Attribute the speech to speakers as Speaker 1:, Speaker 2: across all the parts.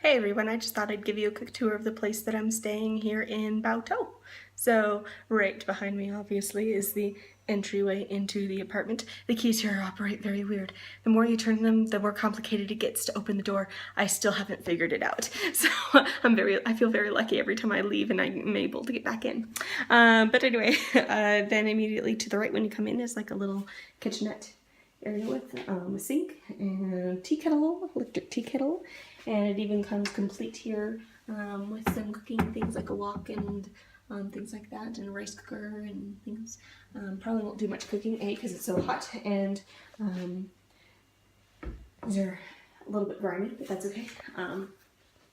Speaker 1: Hey everyone, I just thought I'd give you a quick tour of the place that I'm staying here in Baotou. So right behind me obviously is the entryway into the apartment. The keys here operate very weird. The more you turn them, the more complicated it gets to open the door. I still haven't figured it out. So I feel very lucky every time I leave and I'm able to get back in. But anyway, then immediately to the right when you come in is like a little kitchenette area with a sink and tea kettle, electric tea kettle, and it even comes complete here with some cooking things like a wok and things like that, and a rice cooker and things. Probably won't do much cooking, A, because it's so hot, and these are a little bit grimy, but that's okay.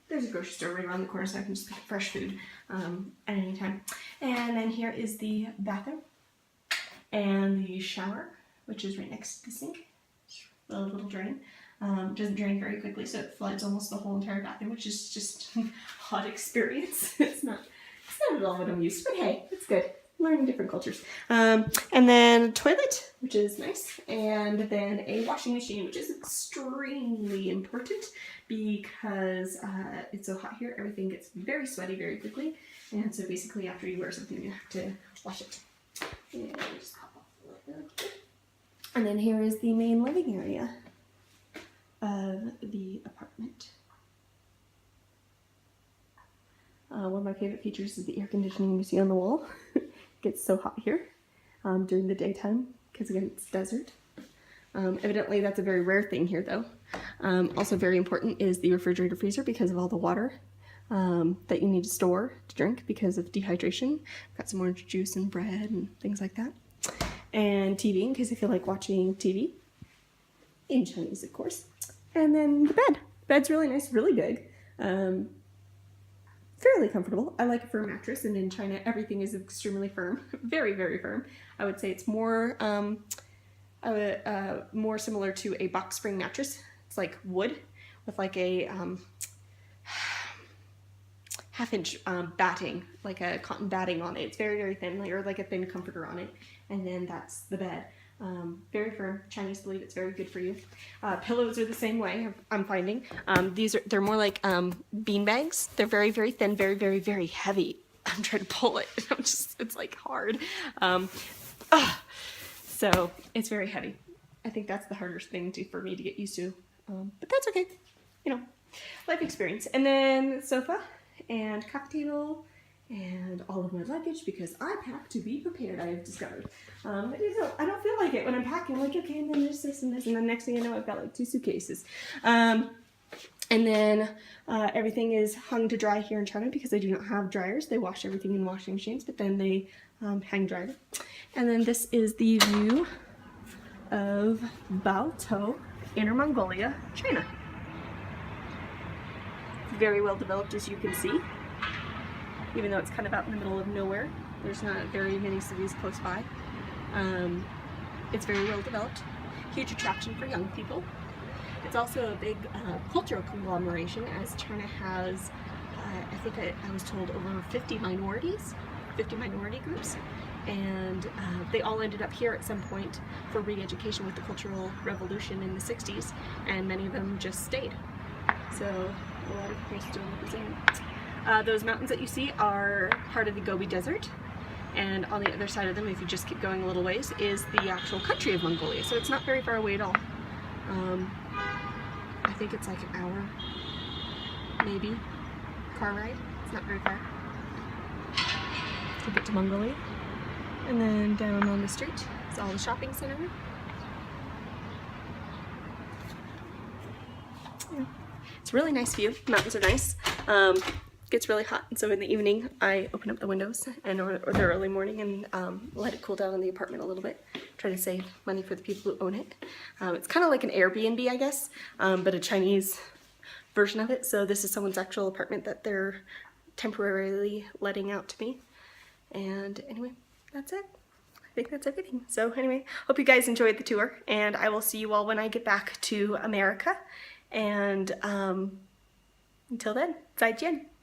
Speaker 1: There's a grocery store right around the corner, so I can just pick fresh food at any time. And then here is the bathroom and the shower, which is right next to the sink. A little drain. Doesn't drain very quickly, so it floods almost the whole entire bathroom, which is just a hot experience. It's not at all what I'm used to, but hey, it's good. Learning different cultures. And then a toilet, which is nice, and then a washing machine, which is extremely important because it's so hot here. Everything gets very sweaty very quickly, and so basically after you wear something, you have to wash it. And just pop off a little bit. And then here is the main living area of the apartment. One of my favorite features is the air conditioning you see on the wall. It gets so hot here during the daytime because again it's desert. Evidently that's a very rare thing here though. Also very important is the refrigerator freezer because of all the water that you need to store to drink because of dehydration. Got some orange juice and bread and things like that. And TV in case I feel like watching TV. In Chinese, of course. And then the bed. Bed's really nice, really big. Fairly comfortable. I like a firm mattress, and in China everything is extremely firm. Very, very firm. I would say it's more more similar to a box spring mattress. It's like wood with like a half-inch batting, like a cotton batting on it. It's very, very thin, or like a thin comforter on it. And then that's the bed. Very firm. Chinese believe it's very good for you. Pillows are the same way, I'm finding. They're more like bean bags. They're very, very thin, very, very, very heavy. I'm trying to pull it. It's like hard. So it's very heavy. I think that's the hardest thing for me to get used to. But that's okay. You know, life experience. And then sofa and coffee table and all of my luggage because I pack to be prepared, I have discovered. I don't feel like it when I'm packing. I'm like, okay, and then there's this and this, and then next thing you know, I've got like 2 suitcases. And then everything is hung to dry here in China because I do not have dryers. They wash everything in washing machines, but then they hang dry it. And then this is the view of Baotou, Inner Mongolia, China. Very well developed, as you can see. Even though it's kind of out in the middle of nowhere. There's not very many cities close by. It's very well developed. Huge attraction for young people. It's also a big cultural conglomeration as China has, I think I was told, over 50 minorities, 50 minority groups. And they all ended up here at some point for re-education with the Cultural Revolution in the 60s, and many of them just stayed. So a lot of people still represent. Those mountains that you see are part of the Gobi Desert, and on the other side of them, if you just keep going a little ways, is the actual country of Mongolia. So it's not very far away at all. I think it's like an hour, maybe, car ride. It's not very far to get to Mongolia. And then down on the street is all the shopping center. Yeah. It's a really nice view. The mountains are nice. Gets really hot, and so in the evening I open up the windows and or the early morning and let it cool down in the apartment a little bit. Try to save money for the people who own it. It's kind of like an Airbnb, I guess, but a Chinese version of it. So this is someone's actual apartment that they're temporarily letting out to me. And anyway, that's it. I think that's everything. So anyway, hope you guys enjoyed the tour, and I will see you all when I get back to America. And until then, 再见.